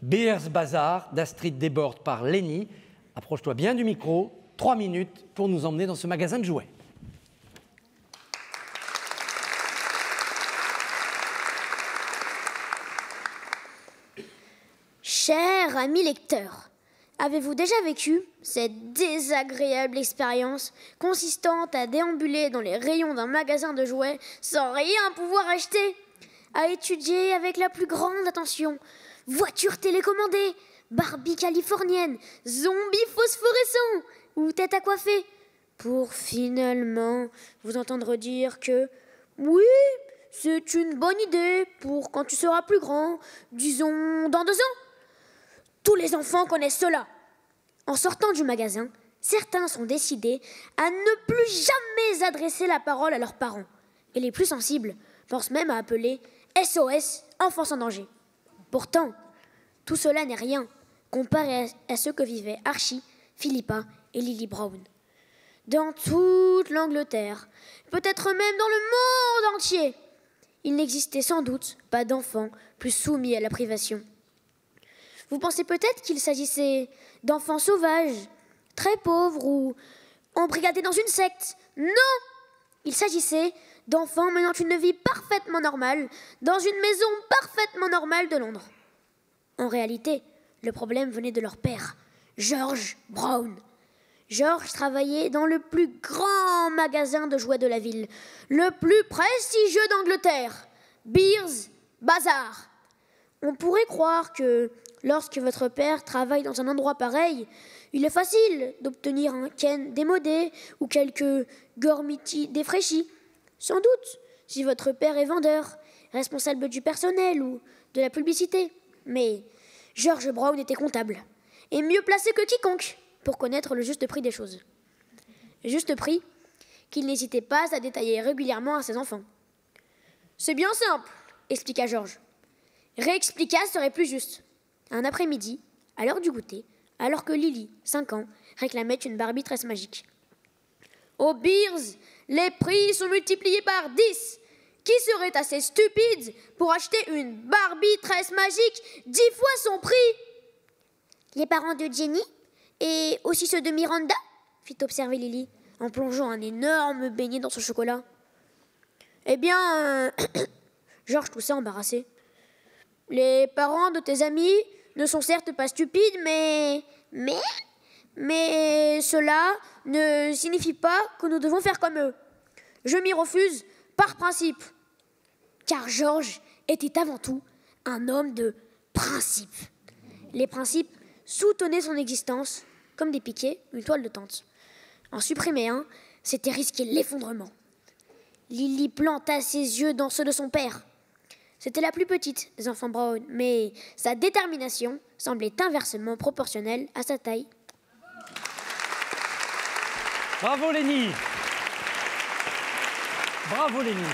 Beers Bazar d'Astrid Desbordes par Lenny. Approche-toi bien du micro, 3 minutes pour nous emmener dans ce magasin de jouets. Cher ami lecteur, avez-vous déjà vécu cette désagréable expérience consistant à déambuler dans les rayons d'un magasin de jouets sans rien pouvoir acheter, à étudier avec la plus grande attention voitures télécommandées, Barbie californienne, zombies phosphorescents ou têtes à coiffer, pour finalement vous entendre dire que oui, c'est une bonne idée pour quand tu seras plus grand, disons dans 2 ans. Tous les enfants connaissent cela. En sortant du magasin, certains sont décidés à ne plus jamais adresser la parole à leurs parents. Et les plus sensibles pensent même à appeler SOS Enfants en danger. Pourtant, tout cela n'est rien comparé à ce que vivaient Archie, Philippa et Lily Brown. Dans toute l'Angleterre, peut-être même dans le monde entier, il n'existait sans doute pas d'enfants plus soumis à la privation. Vous pensez peut-être qu'il s'agissait d'enfants sauvages, très pauvres ou embrigadés dans une secte. Non! Il s'agissait d'enfants menant une vie parfaitement normale dans une maison parfaitement normale de Londres. En réalité, le problème venait de leur père, George Brown. George travaillait dans le plus grand magasin de jouets de la ville, le plus prestigieux d'Angleterre, Beers Bazar. On pourrait croire que lorsque votre père travaille dans un endroit pareil, il est facile d'obtenir un Ken démodé ou quelques Gormiti défraîchis. Sans doute, si votre père est vendeur, responsable du personnel ou de la publicité. Mais George Brown était comptable, et mieux placé que quiconque pour connaître le juste prix des choses. Juste prix qu'il n'hésitait pas à détailler régulièrement à ses enfants. « C'est bien simple, » expliqua George. Réexpliqua serait plus juste. Un après-midi, à l'heure du goûter, alors que Lily, 5 ans, réclamait une Barbie tresse magique. « Au Beers, les prix sont multipliés par 10. Qui serait assez stupide pour acheter une Barbie tresse magique 10 fois son prix ?» Les parents de Jenny et aussi ceux de Miranda, fit observer Lily, en plongeant un énorme beignet dans son chocolat. Eh bien, Georges toussa embarrassé. Les parents de tes amis ne sont certes pas stupides, mais cela ne signifie pas que nous devons faire comme eux. Je m'y refuse par principe. Car Georges était avant tout un homme de principe. Les principes soutenaient son existence comme des piquets, une toile de tente. En supprimer un, c'était risquer l'effondrement. Lily planta ses yeux dans ceux de son père. C'était la plus petite des enfants Brown, mais sa détermination semblait inversement proportionnelle à sa taille. Bravo Lenny. Bravo Lenny.